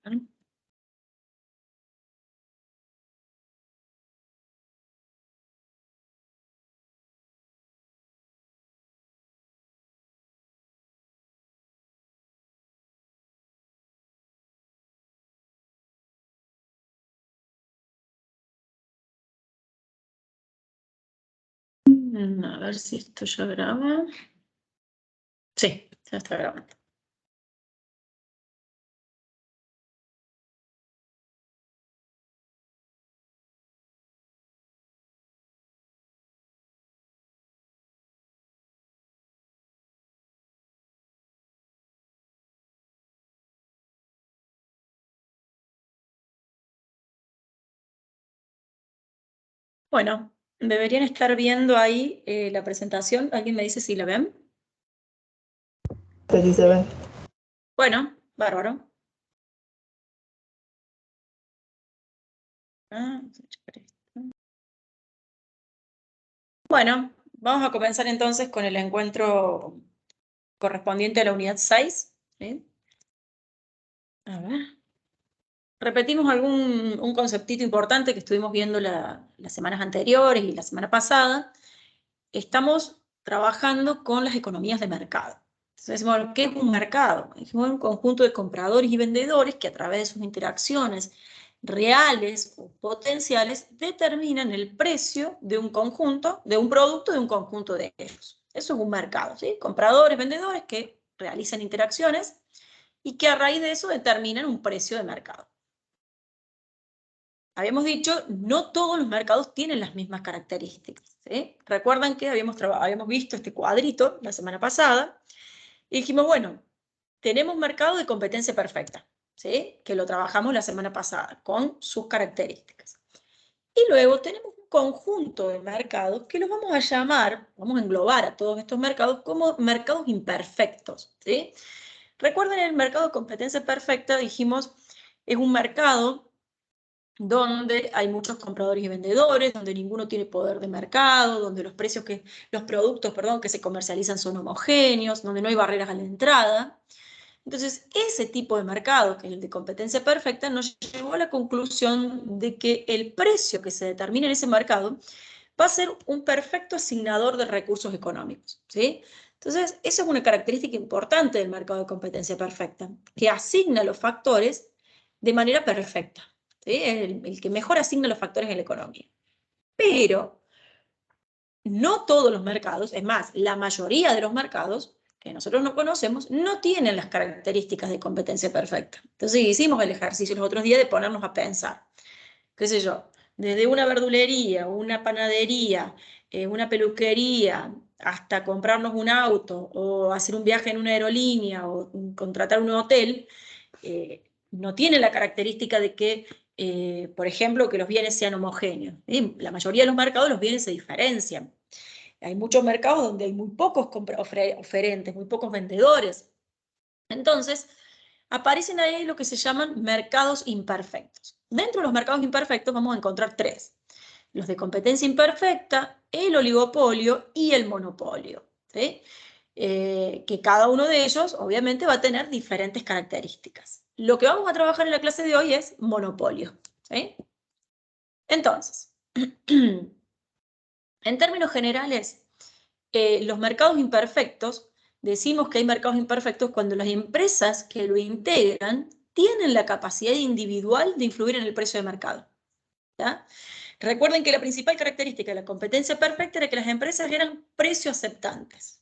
A ver si esto ya graba. Sí, ya está grabando. Bueno, deberían estar viendo ahí la presentación. ¿Alguien me dice si la ven? Sí se ven. Bueno, bárbaro. Vamos a checar esto. Bueno, vamos a comenzar entonces con el encuentro correspondiente a la unidad 6. ¿Sí? A ver. Repetimos un conceptito importante que estuvimos viendo las semanas anteriores y la semana pasada. Estamos trabajando con las economías de mercado. Entonces, bueno, ¿qué es un mercado? Es un conjunto de compradores y vendedores que a través de sus interacciones reales o potenciales determinan el precio de un conjunto, de un producto, de un conjunto de ellos. Eso es un mercado, ¿sí? Compradores, vendedores que realizan interacciones y que a raíz de eso determinan un precio de mercado. Habíamos dicho, no todos los mercados tienen las mismas características. ¿Sí? Recuerdan que habíamos visto este cuadrito la semana pasada y dijimos, bueno, tenemos mercado de competencia perfecta, ¿sí? Que lo trabajamos la semana pasada con sus características. Y luego tenemos un conjunto de mercados que los vamos a llamar, vamos a englobar a todos estos mercados como mercados imperfectos. ¿Sí? Recuerden, el mercado de competencia perfecta, dijimos, es un mercado donde hay muchos compradores y vendedores, donde ninguno tiene poder de mercado, donde los productos, que se comercializan son homogéneos, donde no hay barreras a la entrada. Entonces, ese tipo de mercado, que es el de competencia perfecta, nos llevó a la conclusión de que el precio que se determina en ese mercado va a ser un perfecto asignador de recursos económicos, ¿sí? Entonces, esa es una característica importante del mercado de competencia perfecta, que asigna los factores de manera perfecta. ¿Sí? Es el que mejor asigna los factores en la economía. Pero no todos los mercados, es más, la mayoría de los mercados que nosotros no conocemos, no tienen las características de competencia perfecta. Entonces hicimos el ejercicio los otros días de ponernos a pensar, qué sé yo, desde una verdulería, una panadería, una peluquería, hasta comprarnos un auto o hacer un viaje en una aerolínea o contratar un hotel, no tiene la característica de que, por ejemplo, que los bienes sean homogéneos. ¿Sí? La mayoría de los mercados los bienes se diferencian. Hay muchos mercados donde hay muy pocos oferentes, muy pocos vendedores. Entonces, aparecen ahí lo que se llaman mercados imperfectos. Dentro de los mercados imperfectos vamos a encontrar tres: los de competencia imperfecta, el oligopolio y el monopolio. ¿Sí? Que cada uno de ellos obviamente va a tener diferentes características. Lo que vamos a trabajar en la clase de hoy es monopolio. ¿Sí? Entonces, en términos generales, los mercados imperfectos, decimos que hay mercados imperfectos cuando las empresas que lo integran tienen la capacidad individual de influir en el precio de mercado. ¿Ya? Recuerden que la principal característica de la competencia perfecta era que las empresas eran precio aceptantes.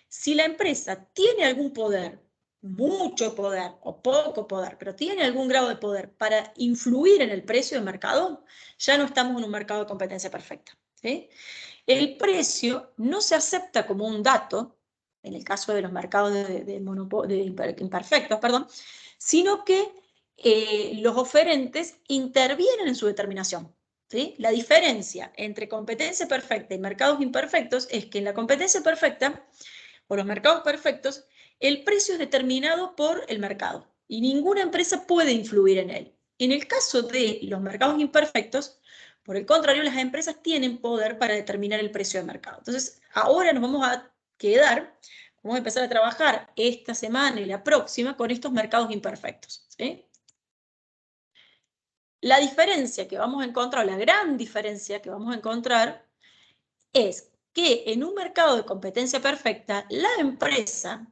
Si la empresa tiene algún poder, mucho poder o poco poder, pero tiene algún grado de poder para influir en el precio de mercado, ya no estamos en un mercado de competencia perfecta. ¿Sí? El precio no se acepta como un dato, en el caso de los mercados imperfectos, sino que los oferentes intervienen en su determinación. ¿Sí? La diferencia entre competencia perfecta y mercados imperfectos es que en la competencia perfecta o los mercados perfectos, el precio es determinado por el mercado y ninguna empresa puede influir en él. En el caso de los mercados imperfectos, por el contrario, las empresas tienen poder para determinar el precio de mercado. Entonces, ahora nos vamos a empezar a trabajar esta semana y la próxima con estos mercados imperfectos. ¿Sí? La diferencia que vamos a encontrar, la gran diferencia que vamos a encontrar, es que en un mercado de competencia perfecta, la empresa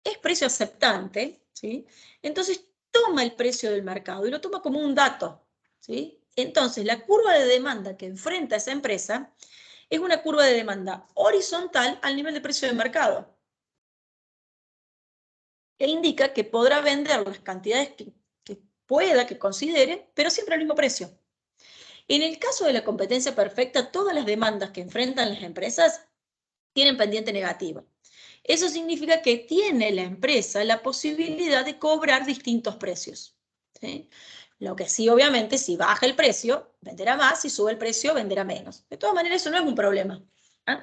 es precio aceptante, ¿sí? Entonces toma el precio del mercado y lo toma como un dato, ¿sí? Entonces la curva de demanda que enfrenta esa empresa es una curva de demanda horizontal al nivel de precio del mercado, que indica que podrá vender las cantidades que pueda, que considere, pero siempre al mismo precio. En el caso de la competencia perfecta, todas las demandas que enfrentan las empresas tienen pendiente negativa. Eso significa que tiene la empresa la posibilidad de cobrar distintos precios, ¿sí? Lo que sí, obviamente, si baja el precio, venderá más, si sube el precio, venderá menos. De todas maneras, eso no es un problema, ¿eh?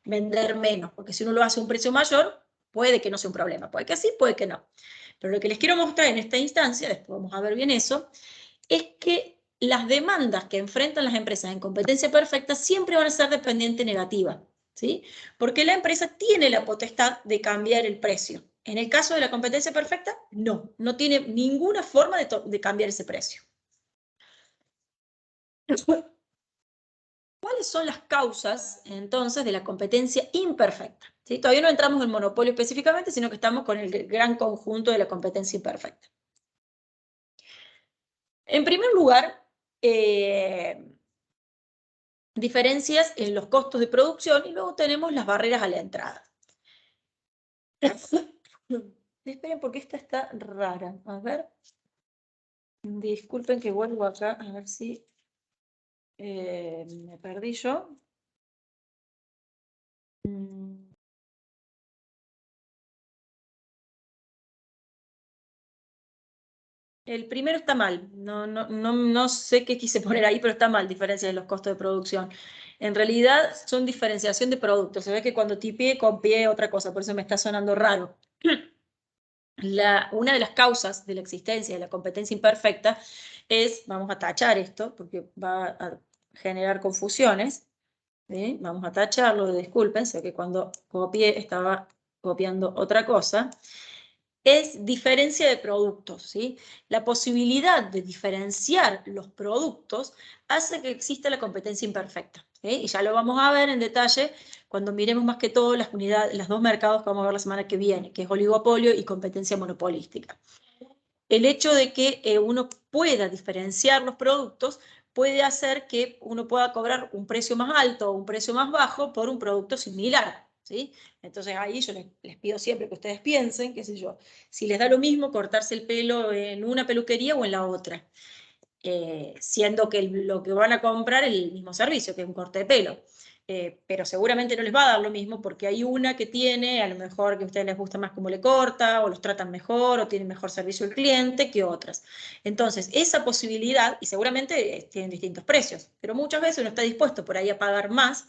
Vender menos, porque si uno lo hace a un precio mayor, puede que no sea un problema, puede que sí, puede que no. Pero lo que les quiero mostrar en esta instancia, después vamos a ver bien eso, es que las demandas que enfrentan las empresas en competencia perfecta siempre van a ser de pendiente negativa, ¿sí? Porque la empresa tiene la potestad de cambiar el precio. En el caso de la competencia perfecta, no, no tiene ninguna forma de cambiar ese precio. ¿Cuáles son las causas, entonces, de la competencia imperfecta? ¿Sí? Todavía no entramos en monopolio específicamente, sino que estamos con el gran conjunto de la competencia imperfecta. En primer lugar, diferencias en los costos de producción y luego tenemos las barreras a la entrada. Esperen porque esta está rara. A ver. Disculpen que vuelvo acá a ver si me perdí yo. El primero está mal. No sé qué quise poner ahí, pero está mal, diferencia de los costos de producción. En realidad son diferenciación de productos. Se ve que cuando tipeé, copié otra cosa, por eso me está sonando raro. Una de las causas de la existencia de la competencia imperfecta es, vamos a tachar esto, porque va a generar confusiones, ¿sí? Vamos a tacharlo, disculpen, sé que cuando copié estaba copiando otra cosa, es diferencia de productos, ¿sí? La posibilidad de diferenciar los productos hace que exista la competencia imperfecta, ¿sí? Y ya lo vamos a ver en detalle cuando miremos más que todo las unidades, los dos mercados que vamos a ver la semana que viene, que es oligopolio y competencia monopolística. El hecho de que uno pueda diferenciar los productos puede hacer que uno pueda cobrar un precio más alto o un precio más bajo por un producto similar, ¿sí? Entonces ahí yo les pido siempre que ustedes piensen, qué sé yo, si les da lo mismo cortarse el pelo en una peluquería o en la otra, siendo que lo que van a comprar es el mismo servicio, que es un corte de pelo. Pero seguramente no les va a dar lo mismo porque hay una que tiene, a lo mejor que a ustedes les gusta más cómo le corta, o los tratan mejor, o tienen mejor servicio al cliente que otras. Entonces, esa posibilidad, y seguramente tienen distintos precios, pero muchas veces uno está dispuesto por ahí a pagar más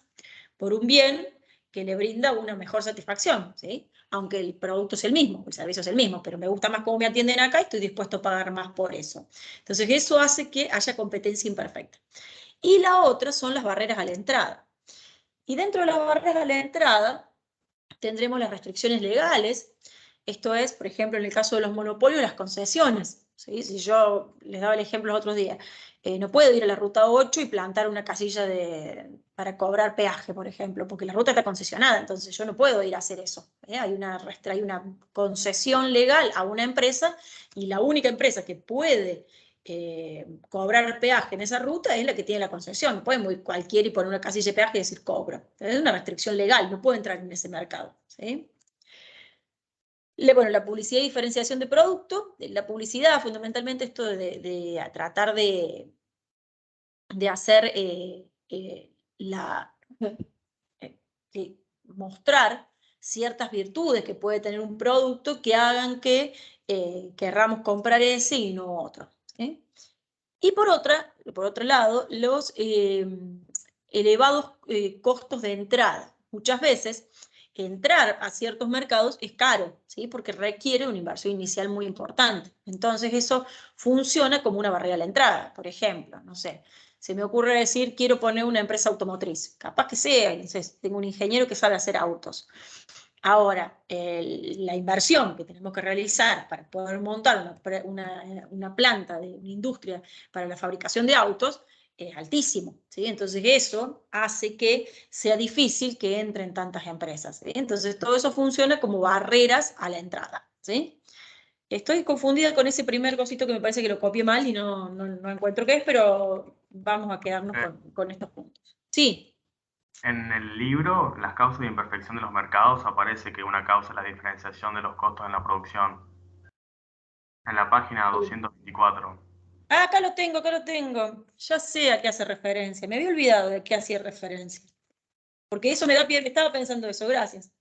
por un bien que le brinda una mejor satisfacción, ¿sí? Aunque el producto es el mismo, el servicio es el mismo, pero me gusta más cómo me atienden acá y estoy dispuesto a pagar más por eso. Entonces, eso hace que haya competencia imperfecta. Y la otra son las barreras a la entrada. Y dentro de las barreras a la entrada tendremos las restricciones legales. Esto es, por ejemplo, en el caso de los monopolios, las concesiones, ¿sí? Si yo les daba el ejemplo los otros días, no puedo ir a la ruta 8 y plantar una casilla para cobrar peaje, por ejemplo, porque la ruta está concesionada, entonces yo no puedo ir a hacer eso. Hay una concesión legal a una empresa y la única empresa que puede cobrar peaje en esa ruta es la que tiene la concesión. No puede ir cualquiera y poner una casilla de peaje y decir cobro. Es una restricción legal, no puede entrar en ese mercado, ¿sí? Bueno, la publicidad y diferenciación de producto. La publicidad, fundamentalmente, esto de tratar de hacer mostrar ciertas virtudes que puede tener un producto que hagan que querramos comprar ese y no otro, ¿sí? Y por otro lado, los elevados costos de entrada. Muchas veces entrar a ciertos mercados es caro, ¿sí? Porque requiere una inversión inicial muy importante. Entonces eso funciona como una barrera a la entrada. Por ejemplo, no sé, se me ocurre decir quiero poner una empresa automotriz. Capaz que sea, no sé, tengo un ingeniero que sabe hacer autos. Ahora, la inversión que tenemos que realizar para poder montar una planta de una industria para la fabricación de autos es altísimo, ¿sí? Entonces eso hace que sea difícil que entren tantas empresas, ¿sí? Entonces todo eso funciona como barreras a la entrada, ¿sí? Estoy confundida con ese primer cosito que me parece que lo copié mal y no encuentro qué es, pero vamos a quedarnos con estos puntos. Sí. En el libro, Las causas de imperfección de los mercados, aparece que una causa es la diferenciación de los costos en la producción. En la página 224. Ah, acá lo tengo, acá lo tengo. Ya sé a qué hace referencia. Me había olvidado de qué hacía referencia. Porque eso me da pie, estaba pensando eso, gracias.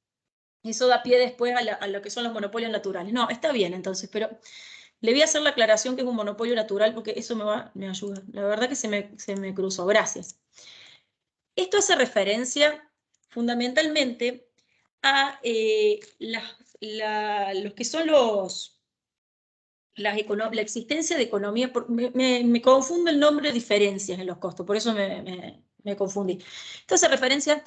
Eso da pie después a lo que son los monopolios naturales. No, está bien entonces, pero le voy a hacer la aclaración que es un monopolio natural porque eso me ayuda. La verdad que se me cruzó, gracias. Esto hace referencia fundamentalmente a los que son la existencia de economía, me confundo el nombre de diferencias en los costos, por eso me confundí. Esto hace referencia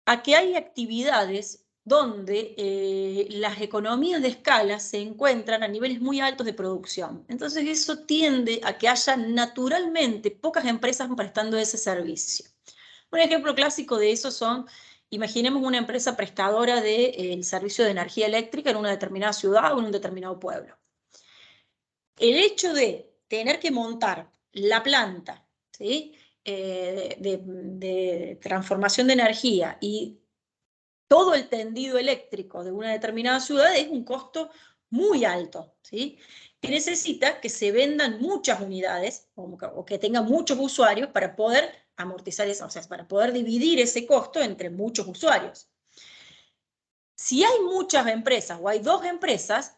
a que hay actividades donde las economías de escala se encuentran a niveles muy altos de producción. Entonces eso tiende a que haya naturalmente pocas empresas prestando ese servicio. Un ejemplo clásico de eso son, imaginemos una empresa prestadora del servicio de energía eléctrica en una determinada ciudad o en un determinado pueblo. El hecho de tener que montar la planta, ¿sí? De transformación de energía y todo el tendido eléctrico de una determinada ciudad es un costo muy alto, ¿sí? Que necesita que se vendan muchas unidades o que tenga muchos usuarios para poder amortizar eso, o sea, para poder dividir ese costo entre muchos usuarios. Si hay muchas empresas o hay dos empresas,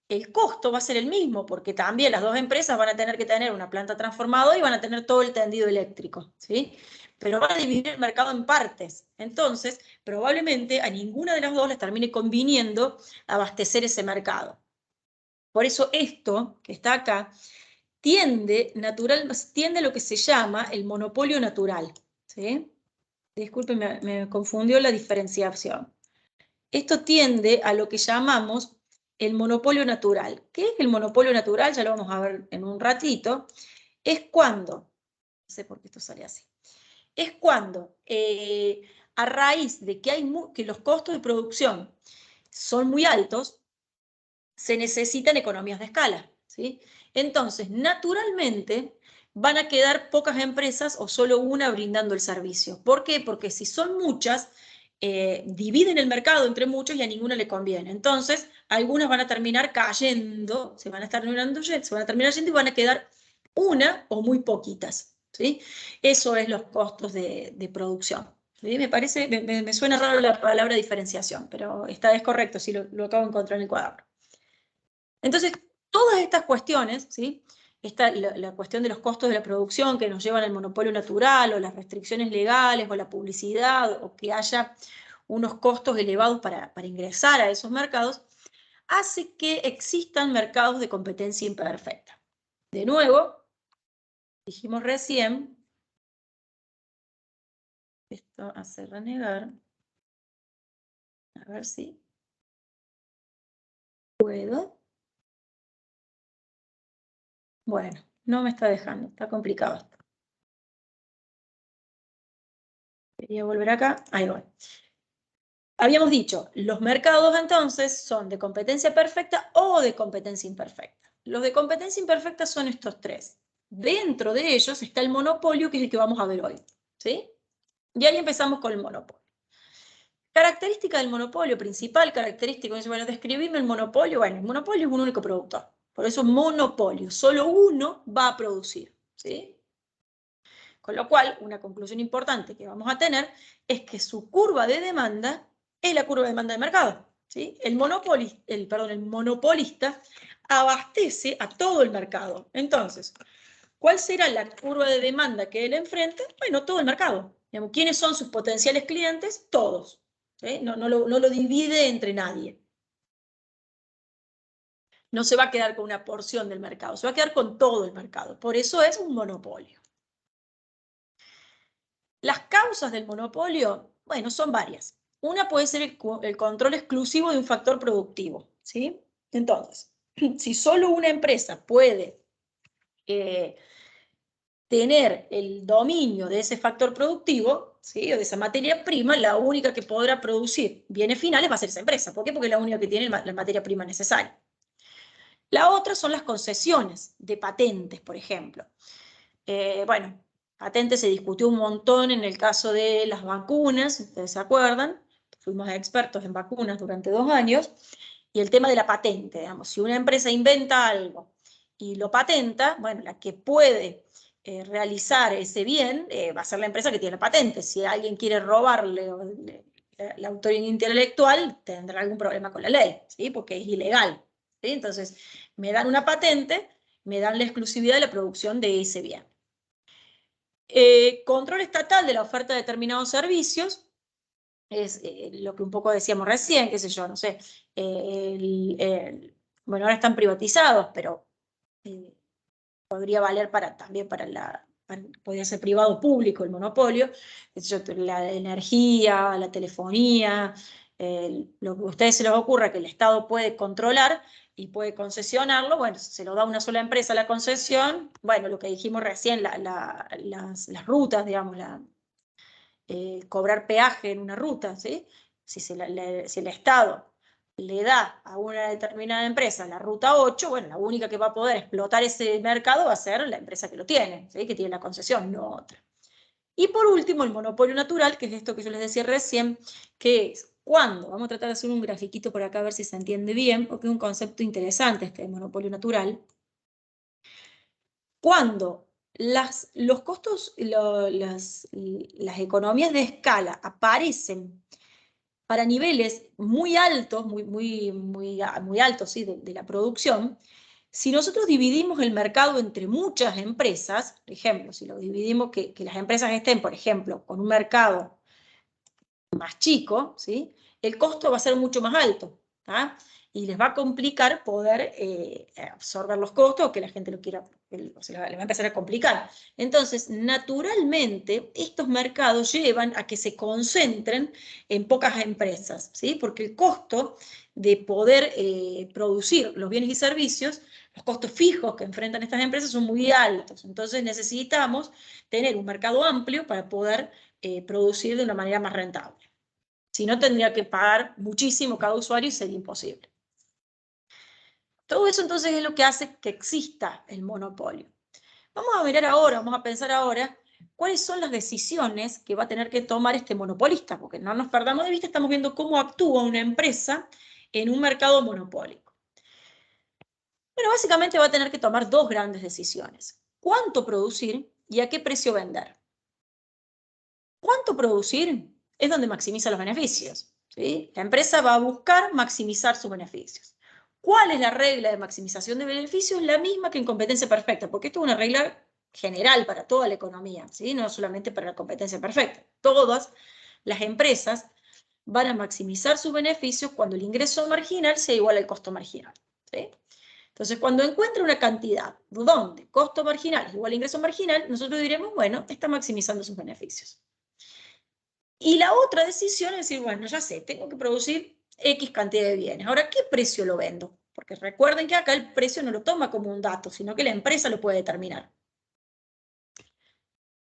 el costo va a ser el mismo, porque también las dos empresas van a tener que tener una planta transformadora y van a tener todo el tendido eléctrico, ¿sí? Pero van a dividir el mercado en partes. Entonces, probablemente a ninguna de las dos les termine conviniendo abastecer ese mercado. Por eso esto que está acá tiende a lo que se llama el monopolio natural, ¿sí? Disculpen, me confundió la diferenciación. Esto tiende a lo que llamamos el monopolio natural. ¿Qué es el monopolio natural? Ya lo vamos a ver en un ratito. Es cuando, no sé por qué esto sale así, es cuando a raíz de que los costos de producción son muy altos, se necesitan economías de escala, ¿sí? Entonces, naturalmente, van a quedar pocas empresas o solo una brindando el servicio. ¿Por qué? Porque si son muchas, dividen el mercado entre muchos y a ninguna le conviene. Entonces, algunas van a terminar cayendo, se van a terminar yendo y van a quedar una o muy poquitas, ¿sí? Eso es los costos de producción. ¿Sí? Me suena raro la palabra diferenciación, pero es correcto, sí, lo acabo de encontrar en el cuaderno. Entonces, todas estas cuestiones, ¿sí? La cuestión de los costos de la producción que nos llevan al monopolio natural, o las restricciones legales, o la publicidad, o que haya unos costos elevados para ingresar a esos mercados, hace que existan mercados de competencia imperfecta. De nuevo, dijimos recién, esto hace renegar, a ver si puedo. Bueno, no me está dejando, está complicado esto. Quería volver acá, ahí voy. Habíamos dicho, los mercados entonces son de competencia perfecta o de competencia imperfecta. Los de competencia imperfecta son estos tres. Dentro de ellos está el monopolio, que es el que vamos a ver hoy, ¿sí? Y ahí empezamos con el monopolio. Característica del monopolio, principal característica, bueno, describirme el monopolio, bueno, el monopolio es un único productor, por eso monopolio, solo uno va a producir, ¿sí? Con lo cual, una conclusión importante que vamos a tener es que su curva de demanda es la curva de demanda de mercado, ¿sí? El monopolista abastece a todo el mercado. Entonces, ¿cuál será la curva de demanda que él enfrenta? Bueno, todo el mercado. Digamos, ¿quiénes son sus potenciales clientes? Todos. ¿Sí? No lo divide entre nadie. No se va a quedar con una porción del mercado, se va a quedar con todo el mercado. Por eso es un monopolio. Las causas del monopolio, bueno, son varias. Una puede ser el control exclusivo de un factor productivo, ¿sí? Entonces, si solo una empresa puede tener el dominio de ese factor productivo, ¿sí? O de esa materia prima, la única que podrá producir bienes finales va a ser esa empresa. ¿Por qué? Porque es la única que tiene la materia prima necesaria. La otra son las concesiones de patentes, por ejemplo. Bueno, patentes se discutió un montón en el caso de las vacunas, ustedes se acuerdan, fuimos expertos en vacunas durante 2 años, y el tema de la patente, digamos, si una empresa inventa algo y lo patenta, bueno, la que puede realizar ese bien va a ser la empresa que tiene la patente. Si alguien quiere robarle la autoría intelectual, tendrá algún problema con la ley, ¿sí? Porque es ilegal, ¿sí? Entonces, me dan una patente, me dan la exclusividad de la producción de ese bien. Control estatal de la oferta de determinados servicios, es lo que un poco decíamos recién, qué sé yo, no sé, bueno, ahora están privatizados, pero podría valer también podría ser privado o público el monopolio, qué sé yo, la energía, la telefonía, lo que a ustedes se les ocurra que el Estado puede controlar y puede concesionarlo, bueno, se lo da a una sola empresa la concesión, bueno, lo que dijimos recién, las rutas, digamos, cobrar peaje en una ruta, ¿sí? Si el Estado le da a una determinada empresa la ruta 8, bueno, la única que va a poder explotar ese mercado va a ser la empresa que lo tiene, ¿sí? Que tiene la concesión, no otra. Y por último, el monopolio natural, que es esto que yo les decía recién, que es cuando, vamos a tratar de hacer un grafiquito por acá a ver si se entiende bien, porque es un concepto interesante este de monopolio natural. Cuando los costos, las economías de escala aparecen para niveles muy altos, muy altos, ¿sí? de la producción, si nosotros dividimos el mercado entre muchas empresas, por ejemplo, si lo dividimos, que las empresas estén, por ejemplo, con un mercado más chico, ¿sí? El costo va a ser mucho más alto, ¿tá? Y les va a complicar poder absorber los costos o que la gente lo quiera, o sea, le va a empezar a complicar. Entonces, naturalmente, estos mercados llevan a que se concentren en pocas empresas, ¿sí? Porque el costo de poder producir los bienes y servicios, los costos fijos que enfrentan estas empresas son muy altos. Entonces, necesitamos tener un mercado amplio para poder producir de una manera más rentable. Si no, tendría que pagar muchísimo cada usuario y sería imposible. Todo eso entonces es lo que hace que exista el monopolio. Vamos a mirar ahora, vamos a pensar ahora cuáles son las decisiones que va a tener que tomar este monopolista, porque no nos perdamos de vista, estamos viendo cómo actúa una empresa en un mercado monopólico. Bueno, básicamente va a tener que tomar 2 grandes decisiones. ¿Cuánto producir y a qué precio vender? ¿Cuánto producir? Es donde maximiza los beneficios, ¿sí? La empresa va a buscar maximizar sus beneficios. ¿Cuál es la regla de maximización de beneficios? La misma que en competencia perfecta, porque esto es una regla general para toda la economía, ¿sí? No solamente para la competencia perfecta. Todas las empresas van a maximizar sus beneficios cuando el ingreso marginal sea igual al costo marginal, ¿sí? Entonces, cuando encuentre una cantidad donde costo marginal es igual a ingreso marginal, nosotros diremos, bueno, está maximizando sus beneficios. Y la otra decisión es decir, bueno, ya sé, tengo que producir X cantidad de bienes. Ahora, ¿qué precio lo vendo? Porque recuerden que acá el precio no lo toma como un dato, sino que la empresa lo puede determinar.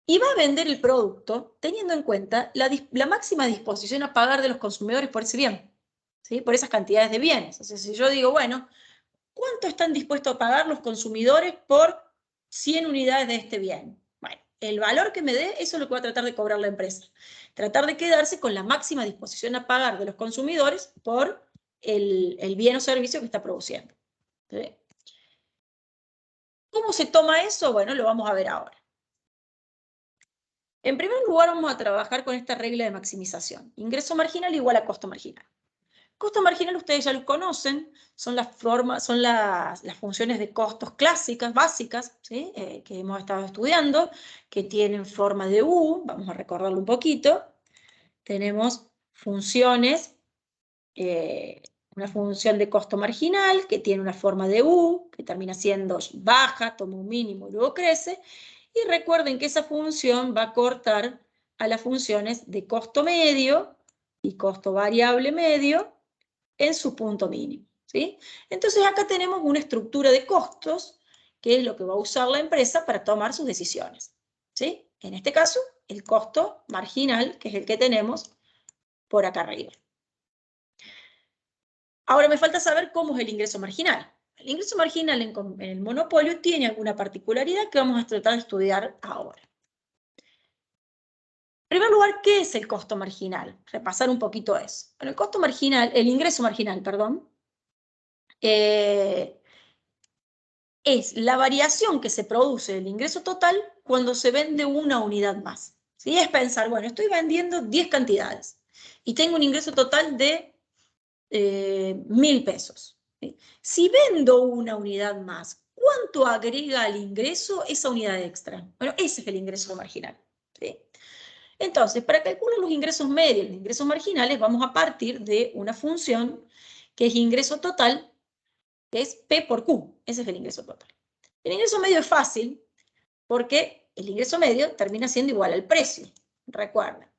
Y va a vender el producto teniendo en cuenta la máxima disposición a pagar de los consumidores por ese bien, ¿sí? Por esas cantidades de bienes. O sea, si yo digo, bueno, ¿cuánto están dispuestos a pagar los consumidores por 100 unidades de este bien? Bueno, el valor que me dé, eso es lo que va a tratar de cobrar la empresa. Tratar de quedarse con la máxima disposición a pagar de los consumidores por el bien o servicio que está produciendo. ¿Sí? ¿Cómo se toma eso? Bueno, lo vamos a ver ahora. En primer lugar, vamos a trabajar con esta regla de maximización. Ingreso marginal igual a costo marginal. Costo marginal ustedes ya los conocen, son las funciones de costos clásicas, básicas, ¿sí? Que hemos estado estudiando, que tienen forma de U, vamos a recordarlo un poquito. Tenemos funciones, una función de costo marginal que tiene una forma de U, que termina siendo baja, toma un mínimo y luego crece, y recuerden que esa función va a cortar a las funciones de costo medio, y costo variable medio en su punto mínimo, ¿sí? Entonces acá tenemos una estructura de costos, que es lo que va a usar la empresa para tomar sus decisiones, ¿sí? En este caso, el costo marginal, que es el que tenemos por acá arriba. Ahora me falta saber cómo es el ingreso marginal. El ingreso marginal en el monopolio tiene alguna particularidad que vamos a tratar de estudiar ahora. En primer lugar, ¿qué es el costo marginal? Repasar un poquito eso. Bueno, el costo marginal, el ingreso marginal, perdón, es la variación que se produce del ingreso total cuando se vende una unidad más. ¿Sí? Es pensar, bueno, estoy vendiendo 10 cantidades y tengo un ingreso total de 1.000 pesos. ¿Sí? Si vendo una unidad más, ¿cuánto agrega al ingreso esa unidad extra? Bueno, ese es el ingreso marginal. ¿Sí? Entonces, para calcular los ingresos medios y los ingresos marginales, vamos a partir de una función que es ingreso total, que es P por Q. Ese es el ingreso total. El ingreso medio es fácil porque el ingreso medio termina siendo igual al precio. Recuerda,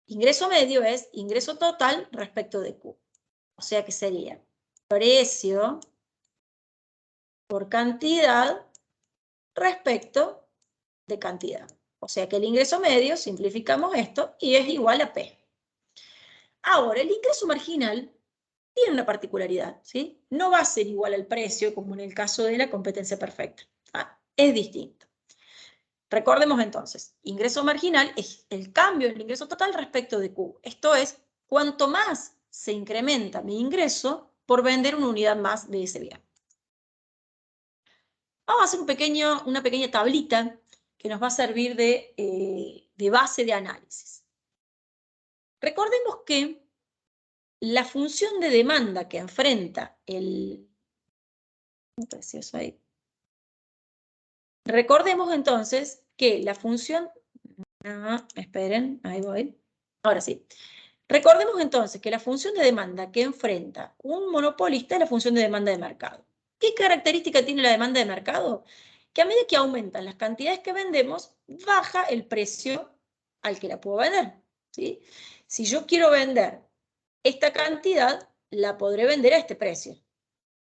ingreso medio es ingreso total respecto de Q. O sea que sería precio por cantidad respecto de cantidad. O sea que el ingreso medio, simplificamos esto, y es igual a P. Ahora, el ingreso marginal tiene una particularidad, ¿sí? No va a ser igual al precio, como en el caso de la competencia perfecta. Es distinto. Recordemos entonces, ingreso marginal es el cambio del ingreso total respecto de Q. Esto es, cuanto más se incrementa mi ingreso por vender una unidad más de ese bien. Vamos a hacer una pequeña tablita que nos va a servir de base de análisis. Recordemos que la función de demanda que enfrenta Recordemos entonces que la función... esperen, ahí voy. Ahora sí. Recordemos entonces que la función de demanda que enfrenta un monopolista es la función de demanda de mercado. ¿Qué característica tiene la demanda de mercado? Que a medida que aumentan las cantidades que vendemos, baja el precio al que la puedo vender, ¿sí? Si yo quiero vender esta cantidad, la podré vender a este precio.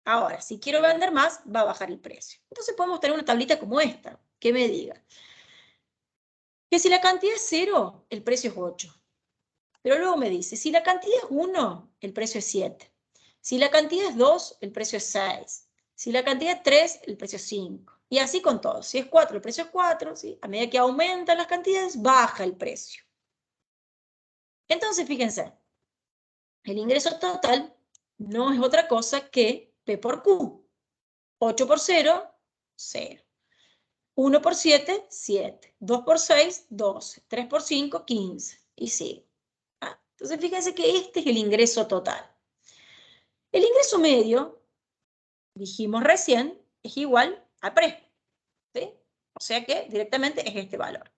Ahora, si quiero vender más, va a bajar el precio. Entonces podemos tener una tablita como esta, que me diga que si la cantidad es 0, el precio es 8. Pero luego me dice, si la cantidad es 1, el precio es 7. Si la cantidad es 2, el precio es 6. Si la cantidad es 3, el precio es 5. Y así con todo. Si es 4, el precio es 4. ¿Sí? A medida que aumentan las cantidades, baja el precio. Entonces, fíjense, el ingreso total no es otra cosa que P por Q. 8 por 0, 0. 1 por 7, 7. 2 por 6, 12. 3 por 5, 15. Y sigue. Entonces, fíjense que este es el ingreso total. El ingreso medio, dijimos recién, es igual a precio, ¿sí? O sea que directamente es este valor.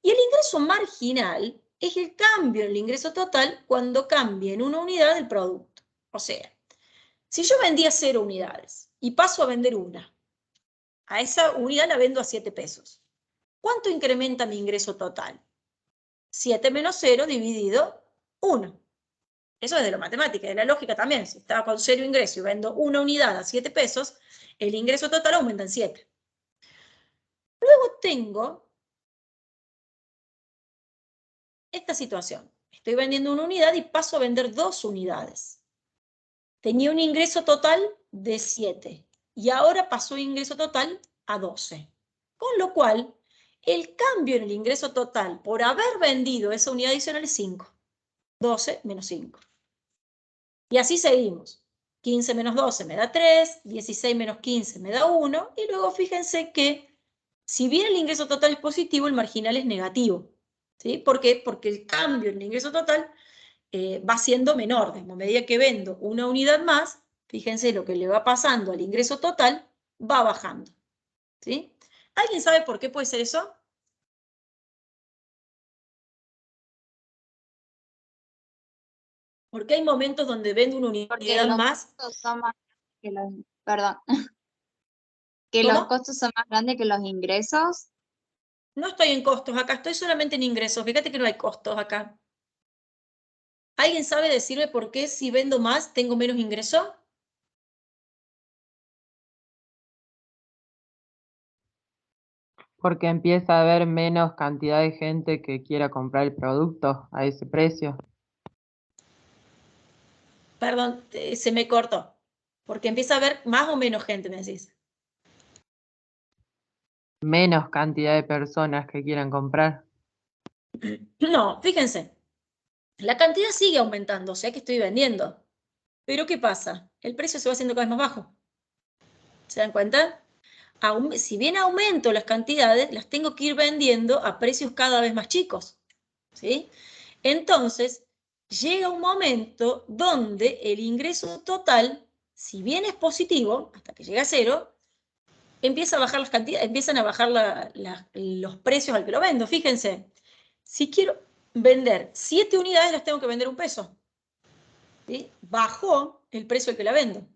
Y el ingreso marginal es el cambio en el ingreso total cuando cambie en una unidad el producto. O sea, si yo vendía 0 unidades y paso a vender una, a esa unidad la vendo a 7 pesos. ¿Cuánto incrementa mi ingreso total? 7 menos 0 dividido 1. Eso es de la matemática, de la lógica también. Si estaba con 0 ingreso y vendo una unidad a 7 pesos, el ingreso total aumenta en 7. Luego tengo esta situación. Estoy vendiendo una unidad y paso a vender 2 unidades. Tenía un ingreso total de 7 y ahora pasó el ingreso total a 12. Con lo cual, el cambio en el ingreso total por haber vendido esa unidad adicional es 5. 12 menos 5. Y así seguimos. 15 menos 12 me da 3, 16 menos 15 me da 1, y luego fíjense que si bien el ingreso total es positivo, el marginal es negativo. ¿Sí? ¿Por qué? Porque el cambio en el ingreso total va siendo menor. A medida que vendo una unidad más, fíjense lo que le va pasando al ingreso total, va bajando. ¿Sí? ¿Alguien sabe por qué puede ser eso? Porque hay momentos donde vendo una unidad más. Son más que los, perdón, que ¿Cómo? los costos son más grandes que los ingresos. No estoy en costos acá, estoy solamente en ingresos. Fíjate que no hay costos acá. ¿Alguien sabe decirme por qué si vendo más tengo menos ingreso? Porque empieza a haber menos cantidad de gente que quiera comprar el producto a ese precio. Perdón, se me cortó. Porque empieza a haber más o menos gente, me decís. Menos cantidad de personas que quieran comprar. No, fíjense. La cantidad sigue aumentando, o sea que estoy vendiendo. Pero ¿qué pasa? El precio se va haciendo cada vez más bajo. ¿Se dan cuenta? Si bien aumento las cantidades, las tengo que ir vendiendo a precios cada vez más chicos. ¿Sí? Entonces, llega un momento donde el ingreso total, si bien es positivo, hasta que llega a cero, empieza a bajar las cantidades, empiezan a bajar los precios al que lo vendo. Fíjense, si quiero vender 7 unidades, las tengo que vender un peso. ¿Sí? Bajó el precio al que la vendo.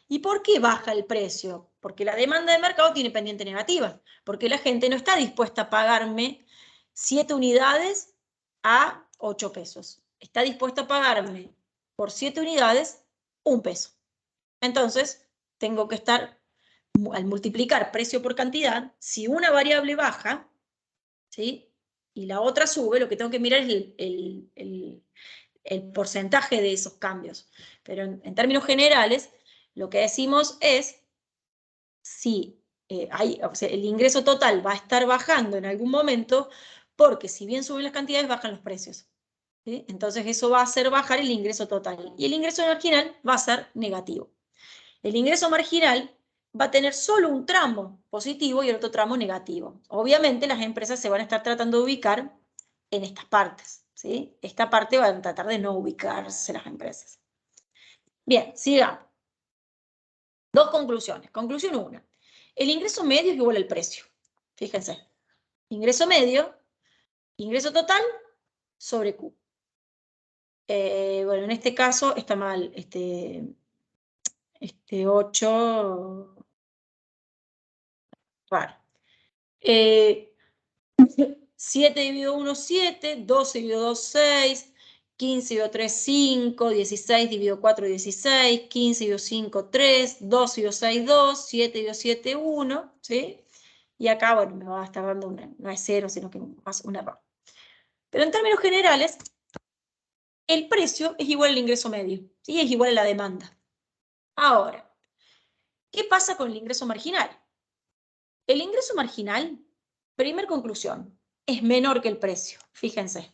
¿Y por qué baja el precio? Porque la demanda de mercado tiene pendiente negativa, porque la gente no está dispuesta a pagarme 7 unidades a 8 pesos. Está dispuesta a pagarme por 7 unidades un peso. Entonces, tengo que estar, al multiplicar precio por cantidad, si una variable baja, ¿sí? Y la otra sube, lo que tengo que mirar es el porcentaje de esos cambios. Pero en términos generales, lo que decimos es si o sea, el ingreso total va a estar bajando en algún momento, porque si bien suben las cantidades, bajan los precios. ¿Sí? Entonces eso va a hacer bajar el ingreso total. Y el ingreso marginal va a ser negativo. El ingreso marginal va a tener solo un tramo positivo y el otro tramo negativo. Obviamente las empresas se van a estar tratando de ubicar en estas partes. ¿Sí? Esta parte van a tratar de no ubicarse las empresas. Bien, sigamos. Dos conclusiones. Conclusión 1. El ingreso medio es igual al precio. Fíjense. Ingreso medio, ingreso total sobre Q. Bueno, en este caso está mal. Este 8. Raro. 7 dividido 1, 7. 12 dividido 2, 6. 15 dividido 3, 5. 16 dividido 4, 16. 15 dividido 5, 3. 12 dividido 6, 2. 7 dividido 7, 1. ¿Sí? Y acá, bueno, me va a estar dando no es 0, sino que más un error. Pero en términos generales, el precio es igual al ingreso medio, ¿sí? Es igual a la demanda. Ahora, ¿qué pasa con el ingreso marginal? El ingreso marginal, primer conclusión, es menor que el precio. Fíjense.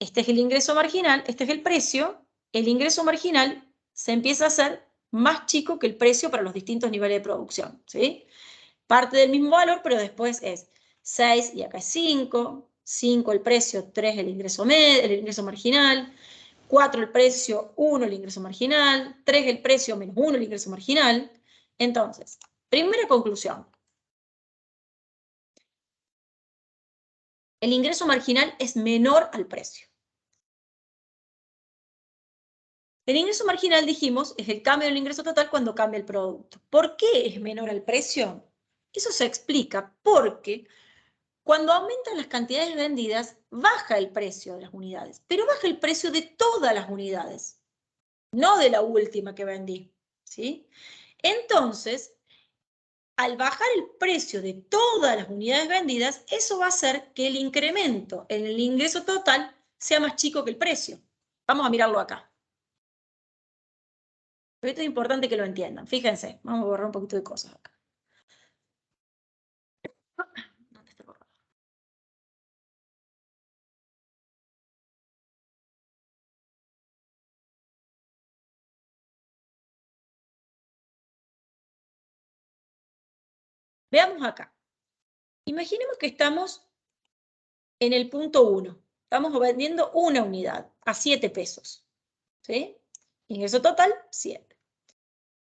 Este es el ingreso marginal, este es el precio. El ingreso marginal se empieza a hacer más chico que el precio para los distintos niveles de producción, ¿sí? Parte del mismo valor, pero después es 6 y acá es 5, 5 el precio, 3 el ingreso marginal, 4 el precio, 1 el ingreso marginal, 3 el precio menos 1 el ingreso marginal. Entonces, primera conclusión. El ingreso marginal es menor al precio. El ingreso marginal, dijimos, es el cambio del ingreso total cuando cambia el producto. ¿Por qué es menor al precio? Eso se explica porque cuando aumentan las cantidades vendidas, baja el precio de las unidades, pero baja el precio de todas las unidades, no de la última que vendí, ¿sí? Entonces, al bajar el precio de todas las unidades vendidas, eso va a hacer que el incremento en el ingreso total sea más chico que el precio. Vamos a mirarlo acá. Esto es importante que lo entiendan. Fíjense, vamos a borrar un poquito de cosas acá. Veamos acá. Imaginemos que estamos en el punto 1. Estamos vendiendo una unidad a 7 pesos. ¿Sí? Ingreso total, 7.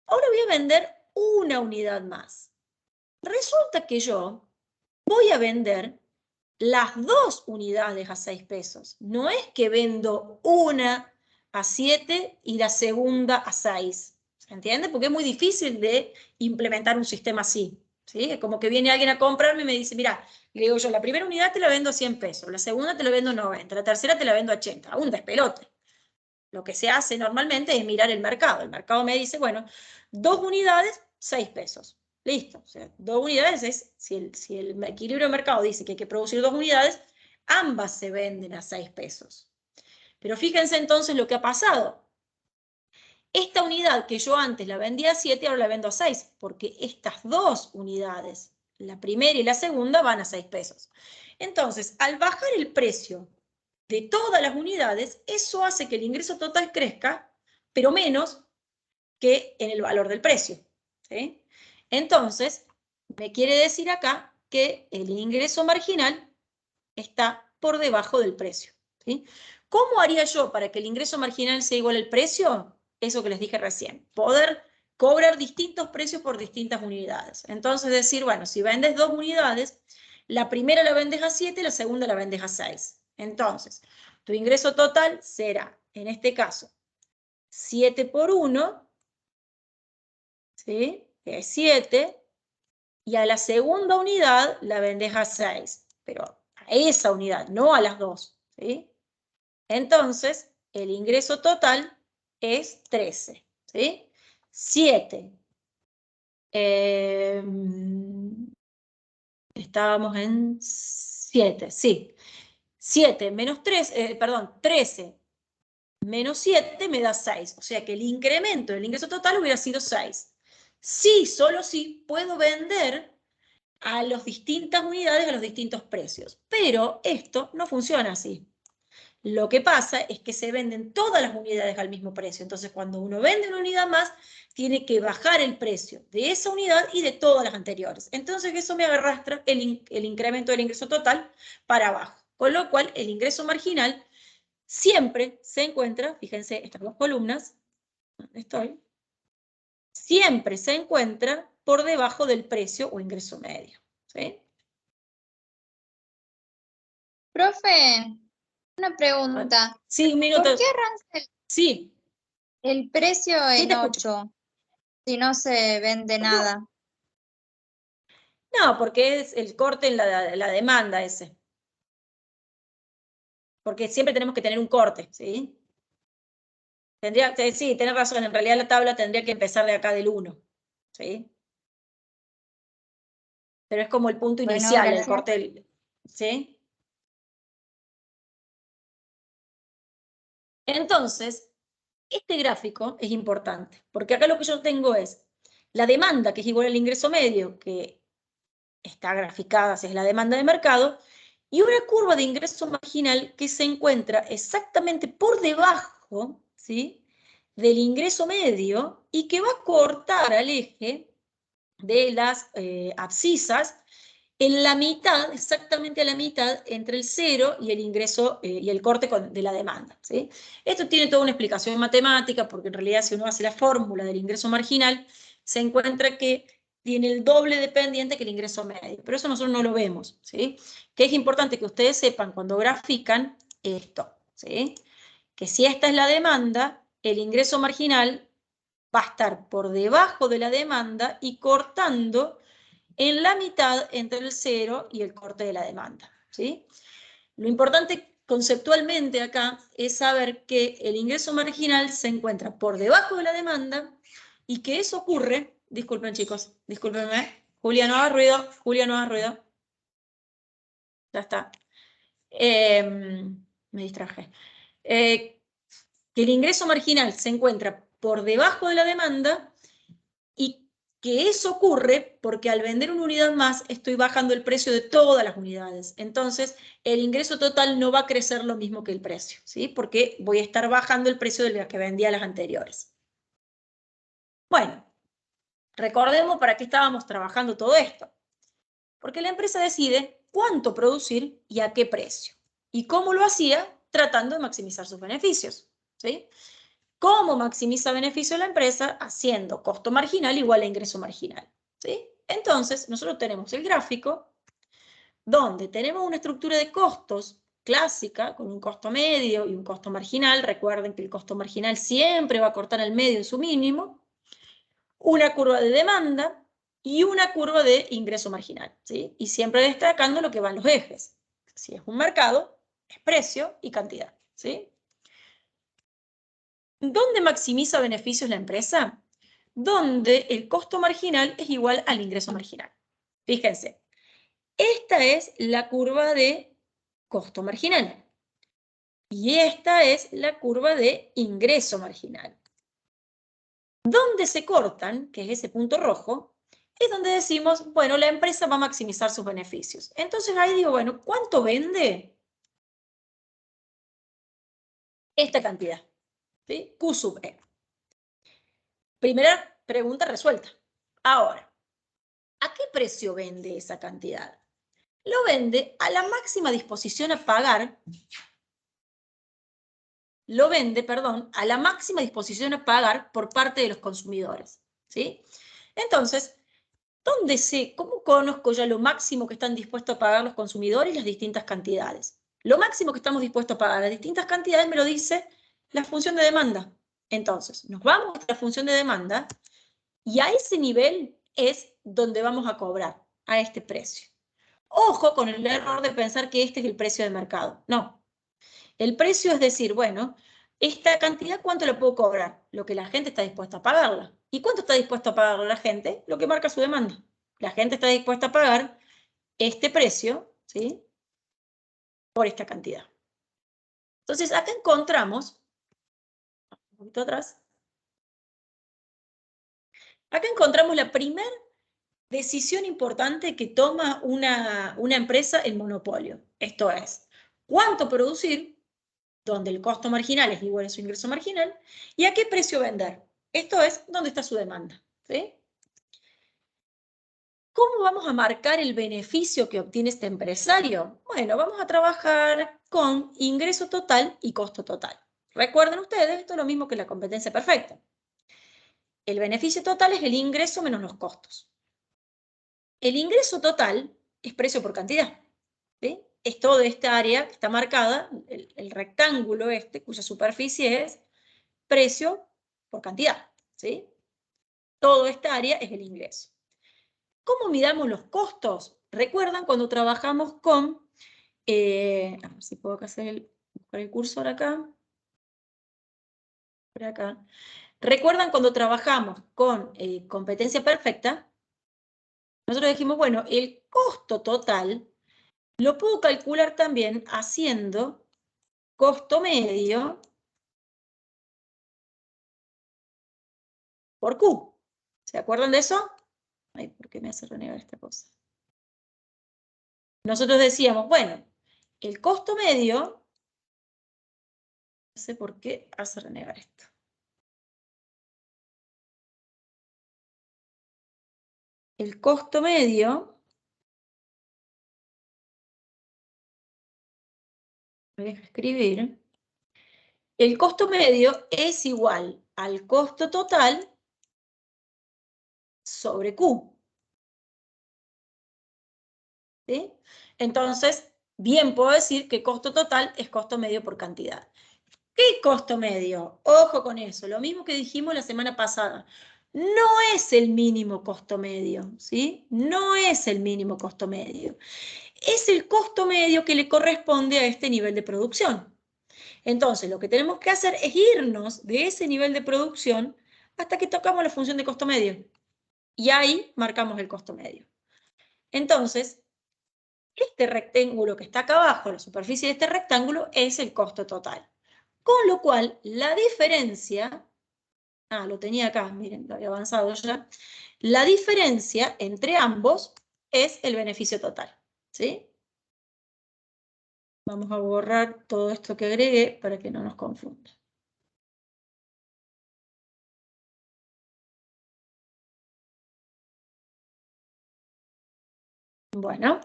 Ahora voy a vender una unidad más. Resulta que yo voy a vender las 2 unidades a 6 pesos. No es que vendo una a 7 y la segunda a 6. ¿Se entiende? Porque es muy difícil de implementar un sistema así. ¿Sí? Es como que viene alguien a comprarme y me dice, mira, le digo yo, la primera unidad te la vendo a 100 pesos, la segunda te la vendo a 90, la tercera te la vendo a 80, un despelote. Lo que se hace normalmente es mirar el mercado. El mercado me dice, bueno, 2 unidades, 6 pesos. Listo. O sea, 2 unidades es, si el equilibrio de mercado dice que hay que producir 2 unidades, ambas se venden a 6 pesos. Pero fíjense entonces lo que ha pasado. Esta unidad que yo antes la vendía a 7, ahora la vendo a 6, porque estas 2 unidades, la primera y la segunda, van a 6 pesos. Entonces, al bajar el precio de todas las unidades, eso hace que el ingreso total crezca, pero menos que en el valor del precio. ¿Sí? Entonces, me quiere decir acá que el ingreso marginal está por debajo del precio. ¿Sí? ¿Cómo haría yo para que el ingreso marginal sea igual al precio? Eso que les dije recién, poder cobrar distintos precios por distintas unidades. Entonces decir, bueno, si vendes 2 unidades, la primera la vendes a 7, la segunda la vendes a 6. Entonces, tu ingreso total será, en este caso, 7 por 1, ¿sí? Que es 7, y a la segunda unidad la vendes a 6, pero a esa unidad, no a las 2, ¿sí? Entonces, el ingreso total es 13, ¿sí? 7. Estábamos en 7, sí. 7 menos 3, perdón, 13 menos 7 me da 6. O sea que el incremento del ingreso total hubiera sido 6. Sí, solo sí puedo vender a las distintas unidades a los distintos precios. Pero esto no funciona así. Lo que pasa es que se venden todas las unidades al mismo precio. Entonces, cuando uno vende una unidad más, tiene que bajar el precio de esa unidad y de todas las anteriores. Entonces, eso me arrastra el incremento del ingreso total para abajo. Con lo cual, el ingreso marginal siempre se encuentra, fíjense, estas 2 columnas, ¿dónde estoy? Siempre se encuentra por debajo del precio o ingreso medio. ¿Sí? Profe, una pregunta. Sí, un minuto. ¿Por qué arranca Sí. el precio Sí, en te escucho. 8 si no se vende nada? No, porque es el corte en la demanda ese. Porque siempre tenemos que tener un corte, ¿sí? Sí, tenés razón, en realidad la tabla tendría que empezar de acá del 1, ¿sí? Pero es como el punto Bueno, inicial, el gracias. corte, ¿sí? Entonces, este gráfico es importante, porque acá lo que yo tengo es la demanda, que es igual al ingreso medio, que está graficada, es la demanda de mercado, y una curva de ingreso marginal que se encuentra exactamente por debajo, ¿sí?, del ingreso medio y que va a cortar al eje de las abscisas en la mitad, exactamente a la mitad, entre el 0 y el ingreso y el corte de la demanda. ¿Sí? Esto tiene toda una explicación matemática, porque en realidad si uno hace la fórmula del ingreso marginal, se encuentra que tiene el doble de pendiente que el ingreso medio, pero eso nosotros no lo vemos. ¿Sí? Que es importante que ustedes sepan cuando grafican esto, ¿sí? Que si esta es la demanda, el ingreso marginal va a estar por debajo de la demanda y cortando en la mitad entre el 0 y el corte de la demanda. ¿Sí? Lo importante conceptualmente acá es saber que el ingreso marginal se encuentra por debajo de la demanda y que eso ocurre, disculpen chicos, discúlpenme, Julia no haga ruido, Julia no haga ruido, ya está, me distraje, que el ingreso marginal se encuentra por debajo de la demanda y que eso ocurre porque al vender una unidad más estoy bajando el precio de todas las unidades. Entonces, el ingreso total no va a crecer lo mismo que el precio, ¿sí? Porque voy a estar bajando el precio de las que vendía las anteriores. Bueno, recordemos para qué estábamos trabajando todo esto. Porque la empresa decide cuánto producir y a qué precio. ¿Y cómo lo hacía? Tratando de maximizar sus beneficios, ¿sí? ¿Cómo maximiza beneficio la empresa? Haciendo costo marginal igual a ingreso marginal. ¿Sí? Entonces, nosotros tenemos el gráfico donde tenemos una estructura de costos clásica, con un costo medio y un costo marginal. Recuerden que el costo marginal siempre va a cortar al medio en su mínimo. Una curva de demanda, y una curva de ingreso marginal, ¿sí? Y siempre destacando lo que van los ejes. Si es un mercado, es precio y cantidad, ¿sí? ¿Dónde maximiza beneficios la empresa? Donde el costo marginal es igual al ingreso marginal. Fíjense, esta es la curva de costo marginal. Y esta es la curva de ingreso marginal. Donde se cortan, que es ese punto rojo, es donde decimos, bueno, la empresa va a maximizar sus beneficios. Entonces ahí digo, bueno, ¿cuánto vende? Esta cantidad, ¿sí? Q sub E. Primera pregunta resuelta. Ahora, ¿a qué precio vende esa cantidad? Lo vende a la máxima disposición a pagar, a la máxima disposición a pagar por parte de los consumidores, ¿sí? Entonces, ¿cómo conozco ya lo máximo que están dispuestos a pagar los consumidores y las distintas cantidades? Lo máximo que estamos dispuestos a pagar las distintas cantidades me lo dice la función de demanda. Entonces, nos vamos a la función de demanda y a ese nivel es donde vamos a cobrar, a este precio. Ojo con el error de pensar que este es el precio de mercado. No. El precio es decir, bueno, esta cantidad, ¿cuánto le puedo cobrar? Lo que la gente está dispuesta a pagarla. ¿Y cuánto está dispuesta a pagar la gente? Lo que marca su demanda. La gente está dispuesta a pagar este precio, ¿sí? Por esta cantidad. Entonces, acá encontramos, un poquito atrás, acá encontramos la primera decisión importante que toma una empresa en monopolio. Esto es, ¿cuánto producir? Donde el costo marginal es igual a su ingreso marginal, y a qué precio vender. Esto es, ¿dónde está su demanda? ¿Sí? ¿Cómo vamos a marcar el beneficio que obtiene este empresario? Bueno, vamos a trabajar con ingreso total y costo total. Recuerden ustedes, esto es lo mismo que la competencia perfecta. El beneficio total es el ingreso menos los costos. El ingreso total es precio por cantidad. ¿Sí? Es toda esta área que está marcada, el rectángulo este, cuya superficie es precio por cantidad. ¿Sí? Toda esta área es el ingreso. ¿Cómo midamos los costos? ¿Recuerdan cuando trabajamos con, a ver si puedo hacer el cursor acá, por acá. ¿Recuerdan cuando trabajamos con competencia perfecta? Nosotros dijimos, bueno, el costo total lo puedo calcular también haciendo costo medio por Q. ¿Se acuerdan de eso? Ay, ¿por qué me hace renegar esta cosa? Nosotros decíamos, bueno, el costo medio, no sé por qué hace renegar esto. El costo medio, me deja escribir, el costo medio es igual al costo total sobre Q. ¿Sí? Entonces, bien puedo decir que costo total es costo medio por cantidad. ¿Qué costo medio? Ojo con eso, lo mismo que dijimos la semana pasada. No es el mínimo costo medio, ¿sí? No es el mínimo costo medio. Es el costo medio que le corresponde a este nivel de producción. Entonces, lo que tenemos que hacer es irnos de ese nivel de producción hasta que tocamos la función de costo medio. Y ahí marcamos el costo medio. Entonces, este rectángulo que está acá abajo, la superficie de este rectángulo, es el costo total. Con lo cual, la diferencia, lo tenía acá, miren, lo había avanzado ya, la diferencia entre ambos es el beneficio total, ¿sí? Vamos a borrar todo esto que agregué para que no nos confunda. Bueno,